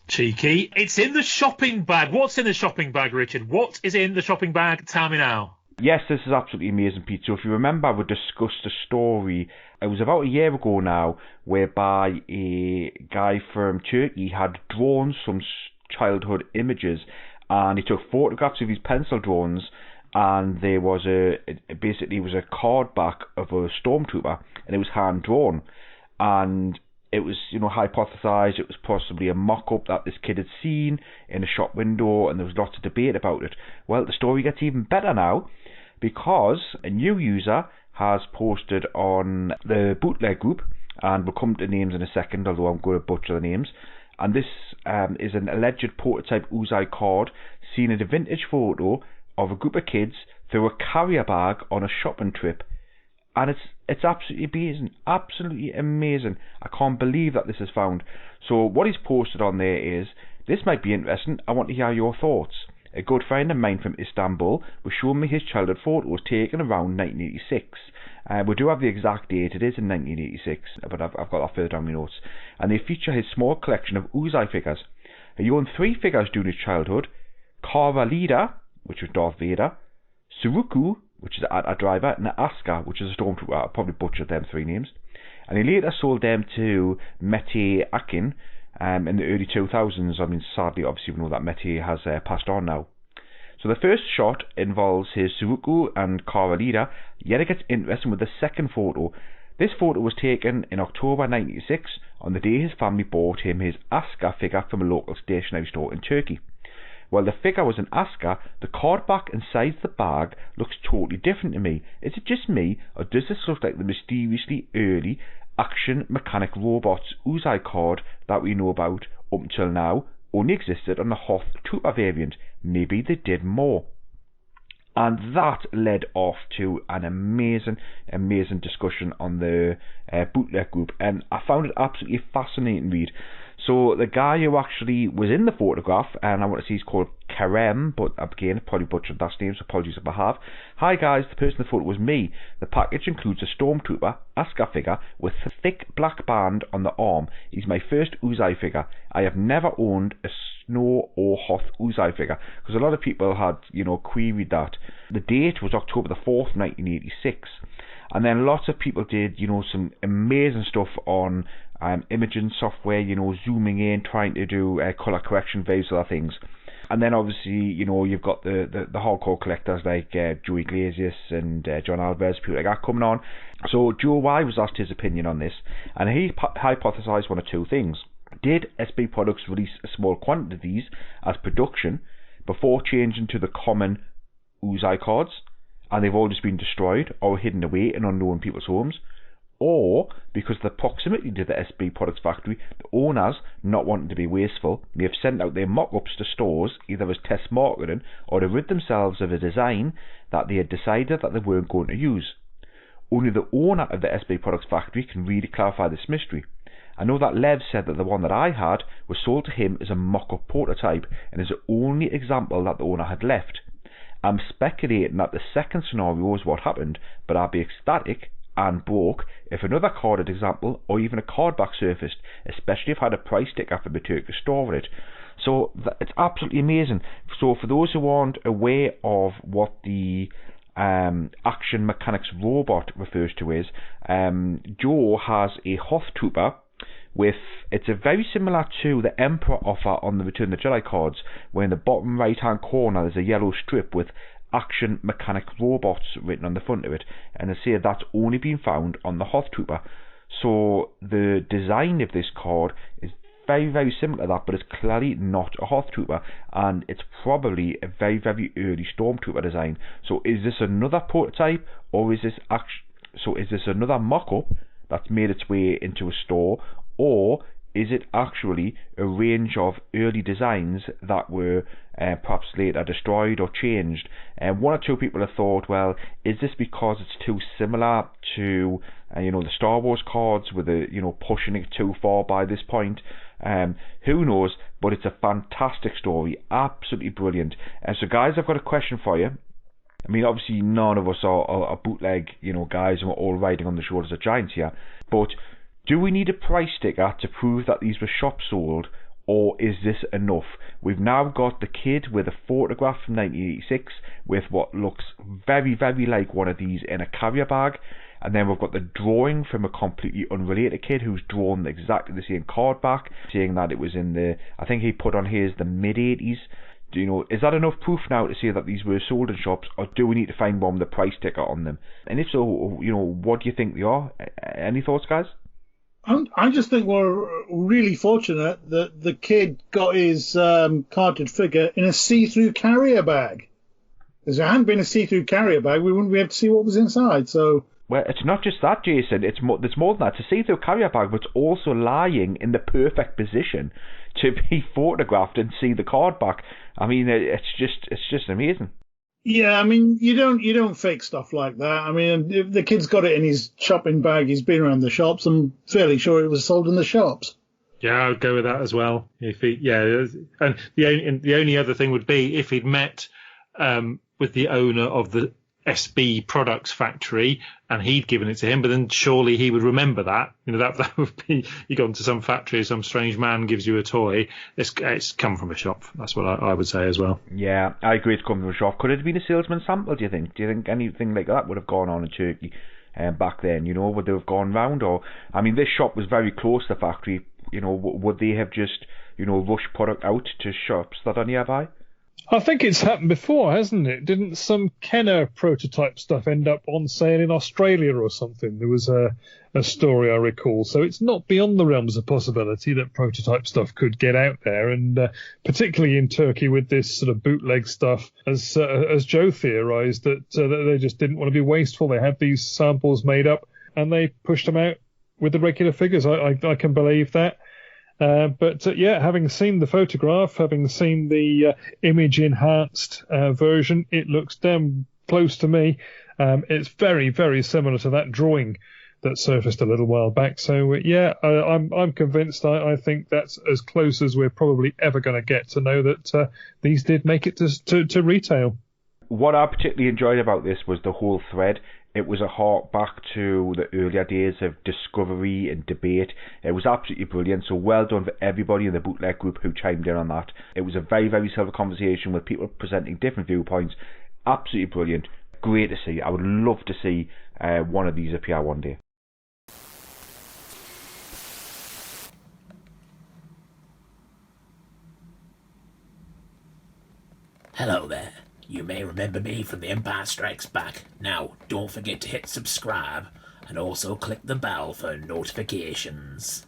Cheeky. It's in the shopping bag. What's in the shopping bag, Richard? What is in the shopping bag? Tell me now. Yes, this is absolutely amazing, Pete. So if you remember, we discussed a story, it was about a year ago now, whereby a guy from Turkey had drawn some childhood images, and he took photographs of his pencil drawings, and there was basically was a card back of a stormtrooper, and it was hand drawn, and it was, hypothesized it was possibly a mock-up that this kid had seen in a shop window, and there was lots of debate about it. Well, the story gets even better now, because a new user has posted on the Bootleg group, and we'll come to names in a second, although I'm going to butcher the names. And this is an alleged prototype UZAY card seen in a vintage photo of a group of kids through a carrier bag on a shopping trip. And it's absolutely amazing, absolutely amazing. I can't believe that this is found. So what he's posted on there is, this might be interesting, I want to hear your thoughts. A good friend of mine from Istanbul was showing me his childhood photos taken around 1986. We do have the exact date, it is in 1986, but I've got that further down my notes. And they feature his small collection of UZAY figures. He owned 3 figures during his childhood: Kara Lida, which was Darth Vader, Suruku, which is a driver, and Aska, which is a stormtrooper. I probably butchered them 3 names. And he later sold them to Mete Akin in the early 2000s. I mean, sadly, obviously, we know that Mete has passed on now. So the first shot involves his Suruku and Kara Lida, yet it gets interesting with the second photo. This photo was taken in October 1986, on the day his family bought him his Aska figure from a local stationery store in Turkey. While the figure was an Aska, the card back inside the bag looks totally different to me. Is it just me, or does this look like the mysteriously early Action Mechanic Robots UZAY card that we know about up until now only existed on the Hoth Trooper variant? Maybe they did more. And that led off to an amazing discussion on the Bootleg group, and I found it absolutely fascinating read. So the guy who actually was in the photograph, and I want to see, he's called Kerem, but again, probably butchered that name, so apologies if I have. Hi guys, the person in the photo was me. The package includes a Stormtrooper Aska figure with a thick black band on the arm. He's my first UZAY figure. I have never owned a Snow or Hoth UZAY figure, because a lot of people had, queried that. The date was October the 4th, 1986. And then lots of people did, some amazing stuff on imaging software, zooming in, trying to do colour correction, various other things. And then obviously, you've got the hardcore collectors like Joey Iglesias and John Alvarez, people like that coming on. So Joe Y was asked his opinion on this, and he hypothesised one of 2 things. Did SB Products release a small quantity of these as production before changing to the common UZAY cards, and they've all just been destroyed or hidden away in unknown people's homes? Or, because of the proximity to the SB Products factory, the owners, not wanting to be wasteful, may have sent out their mock-ups to stores, either as test marketing or to rid themselves of a design that they had decided that they weren't going to use. Only the owner of the SB Products factory can really clarify this mystery. I know that Lev said that the one that I had was sold to him as a mock-up prototype, and is the only example that the owner had left. I'm speculating that the second scenario is what happened, but I'd be ecstatic and broke if another carded example or even a card back surfaced, especially if I had a price sticker from the Turkish store with it. So it's absolutely amazing. So for those who aren't aware of what the Action Mechanics robot refers to is, Joe has a Hoth Trooper with, it's a very similar to the Emperor offer on the Return of the Jedi cards, where in the bottom right hand corner there's a yellow strip with Action Mechanic Robots written on the front of it, and they say that's only been found on the Hoth Trooper. So the design of this card is very similar to that, but it's clearly not a Hoth Trooper, and it's probably a very early Stormtrooper design. So is this another prototype, or is this another mock-up that's made its way into a store, or is it actually a range of early designs that were perhaps later destroyed or changed? And one or two people have thought, well, is this because it's too similar to the Star Wars cards, with the pushing it too far by this point? Who knows? But it's a fantastic story, absolutely brilliant. And so, guys, I've got a question for you. I mean, obviously, none of us are bootleg, guys, and we're all riding on the shoulders of giants here. But do we need a price sticker to prove that these were shop sold, or is this enough? We've now got the kid with a photograph from 1986 with what looks very, very like one of these in a carrier bag. And then we've got the drawing from a completely unrelated kid who's drawn exactly the same card back, saying that it was in the, I think he put on his the mid-80s. Do you know, is that enough proof now to say that these were sold in shops, or do we need to find one with a price sticker on them? And if so, you know, what do you think they are? Any thoughts, guys? I just think we're really fortunate that the kid got his carded figure in a see-through carrier bag. If there hadn't been a see-through carrier bag, we wouldn't be able to see what was inside. So. Well, it's not just that, Jason. It's more than that. It's a see-through carrier bag, but it's also lying in the perfect position to be photographed and see the card back. I mean, it's just amazing. Yeah, I mean, you don't fake stuff like that. I mean, if the kid's got it in his shopping bag, he's been around the shops. I'm fairly sure it was sold in the shops. Yeah, I would go with that as well. And the only other thing would be if he'd met with the owner of the SB Products factory and he'd given it to him, but then surely he would remember that. You know, that would be, you go into some factory, some strange man gives you a toy. It's come from a shop. That's what I would say as well. Yeah, I agree, it's come from a shop. Could it have been a salesman sample, do you think? Do you think anything like that would have gone on in Turkey back then? You know, would they have gone round? Or, I mean, this shop was very close to the factory. You know, would they have just, you know, rushed product out to shops that are nearby? I think it's happened before, hasn't it? Didn't some Kenner prototype stuff end up on sale in Australia or something? There was a story I recall. So it's not beyond the realms of possibility that prototype stuff could get out there, and particularly in Turkey with this sort of bootleg stuff, as Joe theorised, that they just didn't want to be wasteful. They had these samples made up and they pushed them out with the regular figures. I can believe that. But having seen the photograph, having seen the image-enhanced version, it looks damn close to me. It's very, very similar to that drawing that surfaced a little while back. So, I'm convinced. I think that's as close as we're probably ever going to get to know that these did make it to retail. What I particularly enjoyed about this was the whole thread. It was a hark back to the earlier days of discovery and debate. It was absolutely brilliant. So well done for everybody in the Bootleg group who chimed in on that. It was a very, very civil conversation with people presenting different viewpoints. Absolutely brilliant. Great to see. I would love to see one of these appear one day. Hello there. You may remember me from The Empire Strikes Back. Now, don't forget to hit subscribe and also click the bell for notifications.